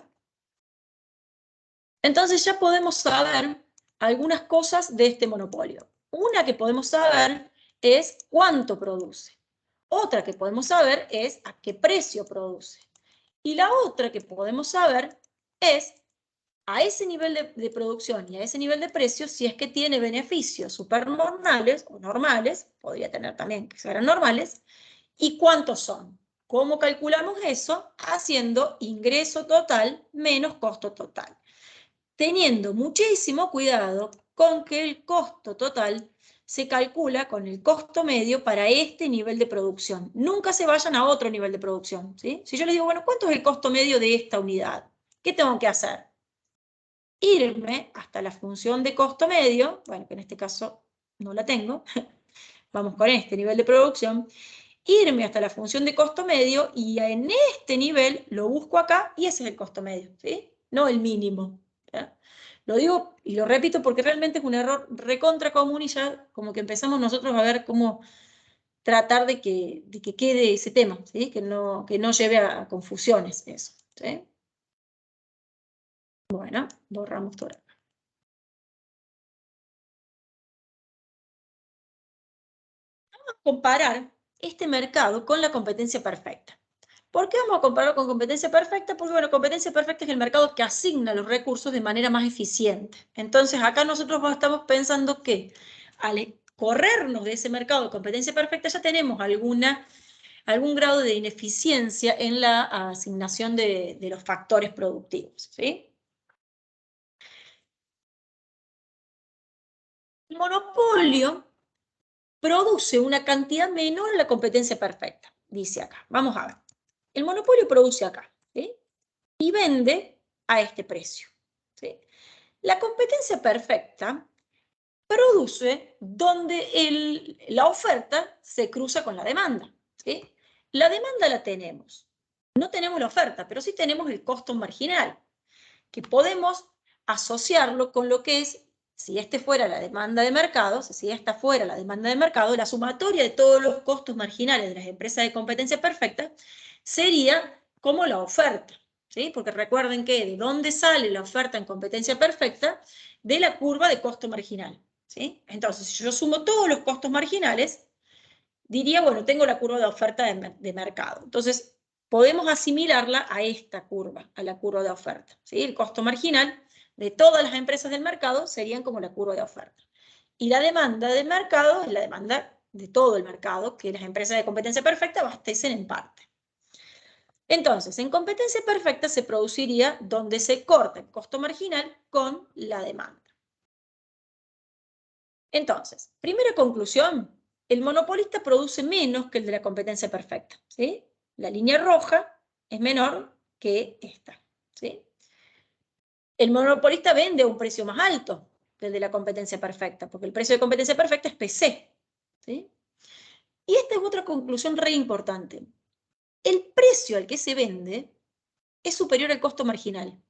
entonces ya podemos saber algunas cosas de este monopolio. Una que podemos saber es cuánto produce. Otra que podemos saber es a qué precio produce. Y la otra que podemos saber es a ese nivel de producción y a ese nivel de precio si es que tiene beneficios supernormales o normales, podría tener también que sean normales, y cuántos son. ¿Cómo calculamos eso? Haciendo ingreso total menos costo total. Teniendo muchísimo cuidado con que el costo total se calcula con el costo medio para este nivel de producción. Nunca se vayan a otro nivel de producción, ¿sí? Si yo les digo, bueno, ¿cuánto es el costo medio de esta unidad? ¿Qué tengo que hacer? Irme hasta la función de costo medio, bueno, que en este caso no la tengo, vamos con este nivel de producción, irme hasta la función de costo medio y en este nivel lo busco acá y ese es el costo medio, ¿sí? No el mínimo. ¿Ya? Lo digo y lo repito porque realmente es un error recontra común y ya como que empezamos nosotros a ver cómo tratar de que quede ese tema, ¿sí? Que no lleve a confusiones eso, ¿sí? Bueno, borramos todo. Vamos a comparar este mercado con la competencia perfecta. ¿Por qué vamos a compararlo con competencia perfecta? Porque, bueno, competencia perfecta es el mercado que asigna los recursos de manera más eficiente. Entonces, acá nosotros estamos pensando que al corrernos de ese mercado de competencia perfecta ya tenemos algún grado de ineficiencia en la asignación de los factores productivos, ¿sí? El monopolio produce una cantidad menor en la competencia perfecta, dice acá. Vamos a ver. El monopolio produce acá, ¿sí? Y vende a este precio, ¿sí? La competencia perfecta produce donde la oferta se cruza con la demanda, ¿sí? La demanda la tenemos. No tenemos la oferta, pero sí tenemos el costo marginal, que podemos asociarlo con lo que es, si este fuera la demanda de mercado, si esta fuera la demanda de mercado, la sumatoria de todos los costos marginales de las empresas de competencia perfecta sería como la oferta, ¿sí? Porque recuerden que ¿de dónde sale la oferta en competencia perfecta? De la curva de costo marginal, ¿sí? Entonces, si yo sumo todos los costos marginales, diría, bueno, tengo la curva de oferta de mercado. Entonces, podemos asimilarla a esta curva, a la curva de oferta, ¿sí? El costo marginal de todas las empresas del mercado serían como la curva de oferta. Y la demanda del mercado es la demanda de todo el mercado, que las empresas de competencia perfecta abastecen en parte. Entonces, en competencia perfecta se produciría donde se corta el costo marginal con la demanda. Entonces, primera conclusión, el monopolista produce menos que el de la competencia perfecta, ¿sí? La línea roja es menor que esta, ¿sí? El monopolista vende a un precio más alto que el de la competencia perfecta, porque el precio de competencia perfecta es PC, ¿sí? Y esta es otra conclusión re importante. El precio al que se vende es superior al costo marginal.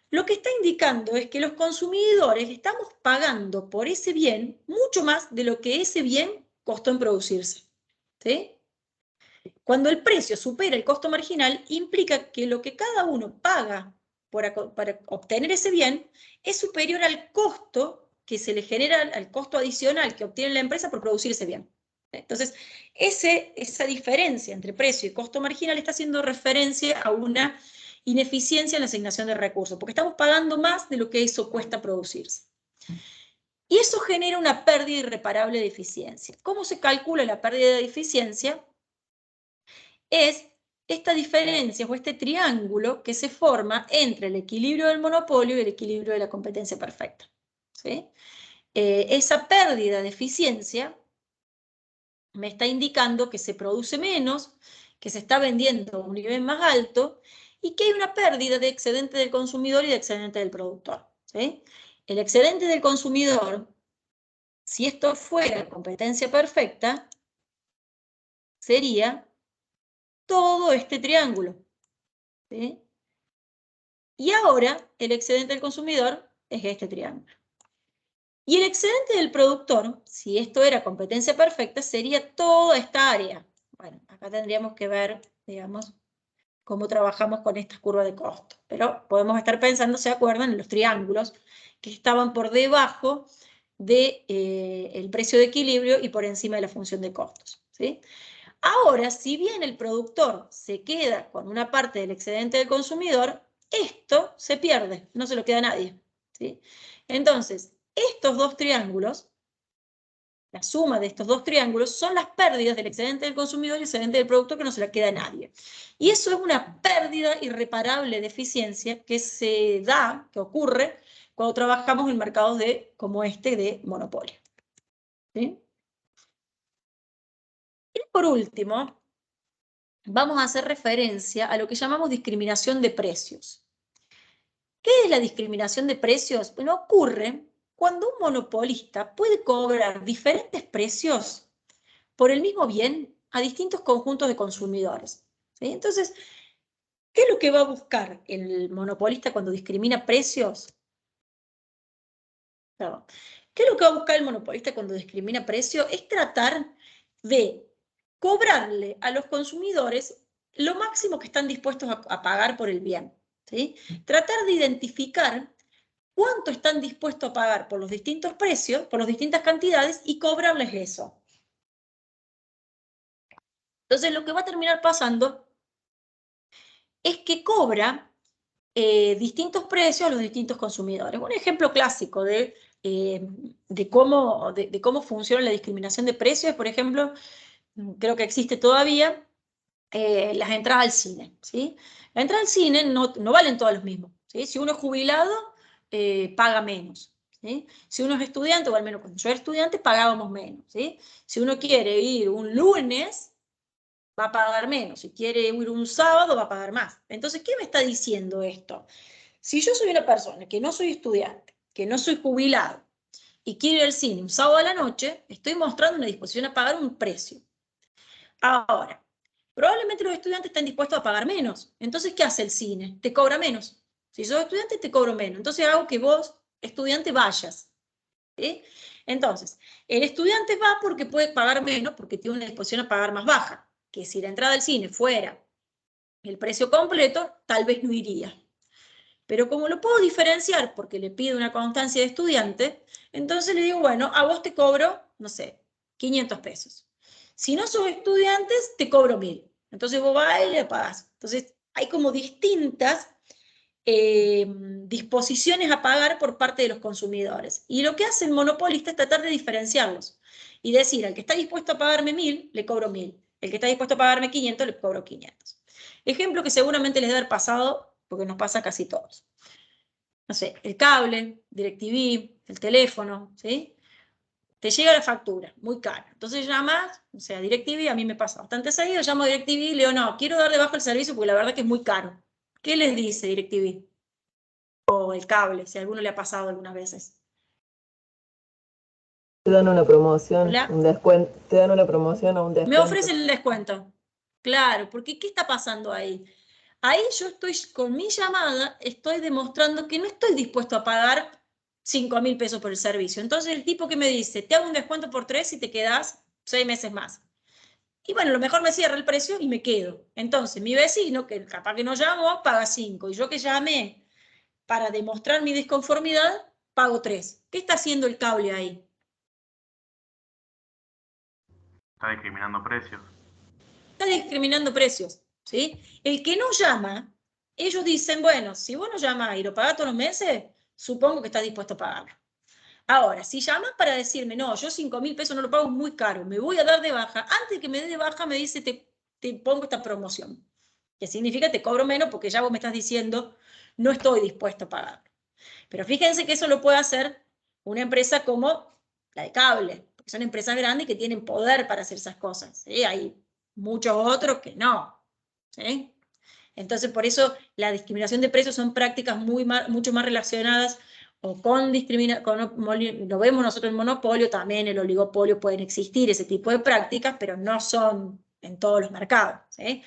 Lo que está indicando es que los consumidores estamos pagando por ese bien mucho más de lo que ese bien costó en producirse, ¿sí? Cuando el precio supera el costo marginal, implica que lo que cada uno paga para obtener ese bien es superior al costo que se le genera, al costo adicional que obtiene la empresa por producir ese bien. Entonces, esa diferencia entre precio y costo marginal está haciendo referencia a una ineficiencia en la asignación de recursos, porque estamos pagando más de lo que eso cuesta producirse. Y eso genera una pérdida irreparable de eficiencia. ¿Cómo se calcula la pérdida de eficiencia? Es esta diferencia o este triángulo que se forma entre el equilibrio del monopolio y el equilibrio de la competencia perfecta, ¿sí? Esa pérdida de eficiencia me está indicando que se produce menos, que se está vendiendo a un nivel más alto y que hay una pérdida de excedente del consumidor y de excedente del productor, ¿sí? El excedente del consumidor, si esto fuera competencia perfecta, sería todo este triángulo, ¿sí? Y ahora el excedente del consumidor es este triángulo. Y el excedente del productor, si esto era competencia perfecta, sería toda esta área. Bueno, acá tendríamos que ver, digamos, cómo trabajamos con estas curvas de costo. Pero podemos estar pensando, ¿se acuerdan? En los triángulos que estaban por debajo del precio de equilibrio y por encima de la función de costos, ¿sí? Ahora, si bien el productor se queda con una parte del excedente del consumidor, esto se pierde, no se lo queda a nadie, ¿sí? Entonces, estos dos triángulos la suma de estos dos triángulos, son las pérdidas del excedente del consumidor y el excedente del productor que no se la queda a nadie. Y eso es una pérdida irreparable de eficiencia que se da, que ocurre, cuando trabajamos en mercados como este de monopolio. ¿Sí? Y por último, vamos a hacer referencia a lo que llamamos discriminación de precios. ¿Qué es la discriminación de precios? Bueno, ocurre cuando un monopolista puede cobrar diferentes precios por el mismo bien a distintos conjuntos de consumidores. ¿Sí? Entonces, ¿qué es lo que va a buscar el monopolista cuando discrimina precios? Perdón. ¿Qué es lo que va a buscar el monopolista cuando discrimina precios? Es tratar de cobrarle a los consumidores lo máximo que están dispuestos a pagar por el bien. ¿Sí? Tratar de identificar cuánto están dispuestos a pagar por los distintos precios, por las distintas cantidades y cobrarles eso. Entonces lo que va a terminar pasando es que cobra distintos precios a los distintos consumidores. Un ejemplo clásico de cómo funciona la discriminación de precios, por ejemplo, creo que existe todavía, las entradas al cine. ¿Sí? Las entradas al cine no valen todas los mismos. ¿Sí? Si uno es jubilado, paga menos. ¿Sí? Si uno es estudiante, o al menos cuando yo era estudiante, pagábamos menos. ¿Sí? Si uno quiere ir un lunes, va a pagar menos. Si quiere ir un sábado, va a pagar más. Entonces, ¿qué me está diciendo esto? Si yo soy una persona que no soy estudiante, que no soy jubilado, y quiero ir al cine un sábado a la noche, estoy mostrando una disposición a pagar un precio. Ahora, probablemente los estudiantes estén dispuestos a pagar menos. Entonces, ¿qué hace el cine? Te cobra menos. Si sos estudiante, te cobro menos. Entonces hago que vos, estudiante, vayas. ¿Sí? Entonces, el estudiante va porque puede pagar menos, porque tiene una disposición a pagar más baja. Que si la entrada al cine fuera el precio completo, tal vez no iría. Pero como lo puedo diferenciar porque le pido una constancia de estudiante, entonces le digo, bueno, a vos te cobro, no sé, 500 pesos. Si no sos estudiantes, te cobro 1000. Entonces vos vas y le pagás. Entonces hay como distintas disposiciones a pagar por parte de los consumidores. Y lo que hace el monopolista es tratar de diferenciarlos y decir, al que está dispuesto a pagarme 1000, le cobro 1000. El que está dispuesto a pagarme 500, le cobro 500. Ejemplo que seguramente les debe haber pasado, porque nos pasa a casi todos. No sé, el cable, DirecTV, el teléfono, ¿sí? Te llega la factura, muy cara. Entonces llamas, o sea, DirecTV, a mí me pasa bastante seguido, llamo a DirecTV y le digo, no, quiero dar de baja el servicio porque la verdad que es muy caro. ¿Qué les dice DirecTV? O el cable, si a alguno le ha pasado algunas veces. Te dan una promoción, Hola. un descuento, te dan una promoción o un descuento. Me ofrecen el descuento. Claro, porque ¿qué está pasando ahí? Ahí yo estoy, con mi llamada, estoy demostrando que no estoy dispuesto a pagar 5.000 pesos por el servicio. Entonces el tipo que me dice, te hago un descuento por 3 y te quedas 6 meses más. Y bueno, lo mejor me cierra el precio y me quedo. Entonces mi vecino, que capaz que no llamó, paga 5. Y yo que llamé para demostrar mi disconformidad, pago 3. ¿Qué está haciendo el cable ahí? Está discriminando precios. Está discriminando precios, ¿sí? El que no llama, ellos dicen, bueno, si vos no llamás y lo pagás todos los meses, supongo que estás dispuesto a pagarlo. Ahora, si llamas para decirme, no, yo 5.000 pesos no lo pago, es muy caro, me voy a dar de baja, antes de que me dé de baja me dice, te pongo esta promoción. Que significa te cobro menos porque ya vos me estás diciendo, no estoy dispuesto a pagarlo. Pero fíjense que eso lo puede hacer una empresa como la de cable, porque son empresas grandes que tienen poder para hacer esas cosas. ¿Sí? Hay muchos otros que no. ¿Sí? Entonces, por eso la discriminación de precios son prácticas mucho más relacionadas o con discriminación, lo vemos nosotros en monopolio, también en el oligopolio pueden existir ese tipo de prácticas, pero no son en todos los mercados. ¿Sí?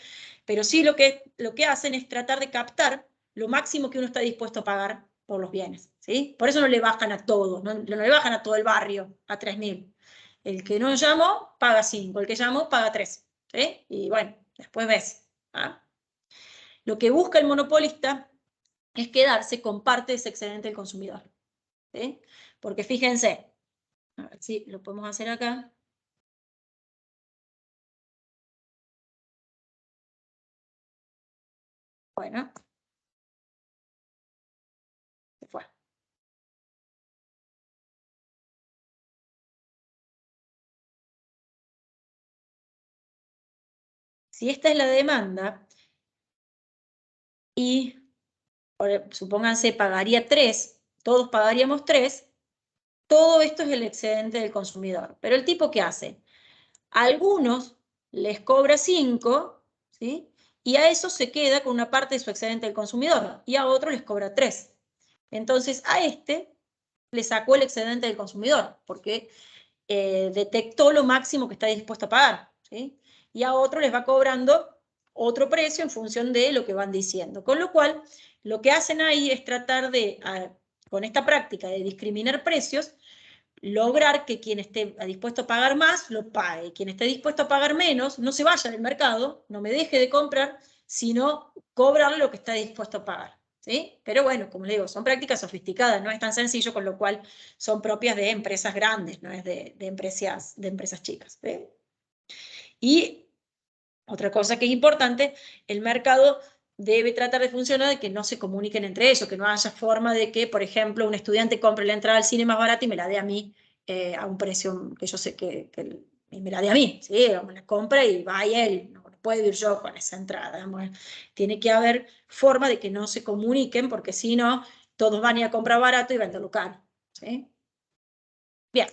Pero sí lo que hacen es tratar de captar lo máximo que uno está dispuesto a pagar por los bienes. ¿Sí? Por eso no le bajan a todos, no le bajan a todo el barrio a 3.000. El que no llamó, paga 5, el que llamó, paga 3. ¿Sí? Y bueno, después ves. ¿Ah? Lo que busca el monopolista es quedarse con parte de ese excedente del consumidor. ¿Sí? Porque fíjense, a ver si lo podemos hacer acá. Bueno, se fue. Si esta es la demanda, y supónganse pagaría 3, todos pagaríamos 3, todo esto es el excedente del consumidor. Pero el tipo, ¿qué hace? A algunos les cobra 5, ¿sí? Y a eso se queda con una parte de su excedente del consumidor, y a otro les cobra 3. Entonces, a este le sacó el excedente del consumidor, porque detectó lo máximo que está dispuesto a pagar, ¿sí? Y a otro les va cobrando otro precio en función de lo que van diciendo. Con lo cual, lo que hacen ahí es tratar de, con esta práctica de discriminar precios, lograr que quien esté dispuesto a pagar más lo pague, quien esté dispuesto a pagar menos no se vaya del mercado, no me deje de comprar, sino cobrarle lo que está dispuesto a pagar. ¿Sí? Pero bueno, como le digo, son prácticas sofisticadas, no es tan sencillo, con lo cual son propias de empresas grandes, no es de empresas chicas. ¿Sí? Y otra cosa que es importante, el mercado debe tratar de funcionar de que no se comuniquen entre ellos, que no haya forma de que, por ejemplo, un estudiante compre la entrada al cine más barata y me la dé a mí a un precio que yo sé que me la dé a mí, ¿sí? O me la compra y vaya él, no puedo ir yo con esa entrada. Digamos. Tiene que haber forma de que no se comuniquen, porque si no, todos van a ir a comprar barato y venderlo caro. ¿Sí? Bien.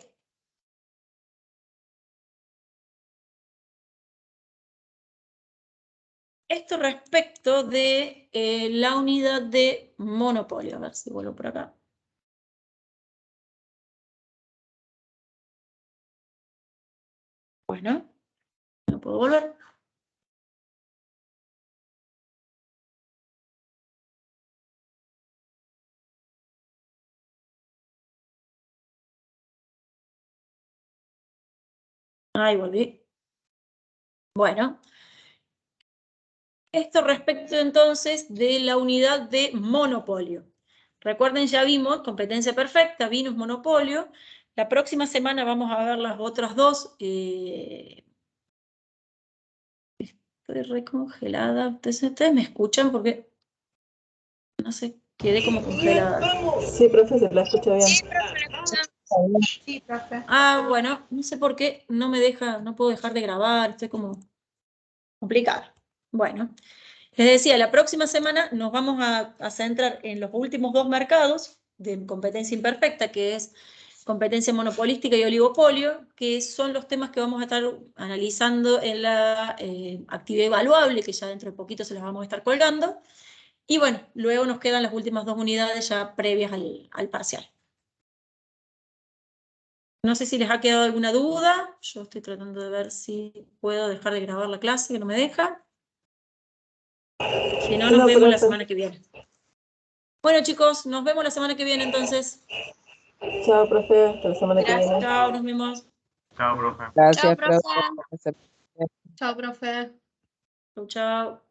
Esto respecto de la unidad de monopolio. A ver si vuelvo por acá. Bueno, no puedo volver. Ahí volví. Bueno. Esto respecto entonces de la unidad de monopolio. Recuerden, ya vimos competencia perfecta, vimos monopolio. La próxima semana vamos a ver las otras dos. Estoy recongelada. ¿Ustedes me escuchan? Porque, no sé, quedé como congelada. Sí, profe, se la escucha bien. Sí, profe, ¿me escucha? Sí, profe. Ah, bueno, no sé por qué no me deja, no puedo dejar de grabar, estoy como complicada. Bueno, les decía, la próxima semana nos vamos a centrar en los últimos dos mercados de competencia imperfecta, que es competencia monopolística y oligopolio, que son los temas que vamos a estar analizando en la actividad evaluable, que ya dentro de poquito se las vamos a estar colgando. Y bueno, luego nos quedan las últimas dos unidades ya previas al parcial. No sé si les ha quedado alguna duda. Yo estoy tratando de ver si puedo dejar de grabar la clase, que no me deja. Si no, nos vemos la semana que viene. Bueno, chicos, nos vemos la semana que viene entonces. Chao, profe, hasta la semana que viene. Chao, nos vemos. Chao, profe. Gracias, Chao, profe. profe. Chao, profe. Chau, chau.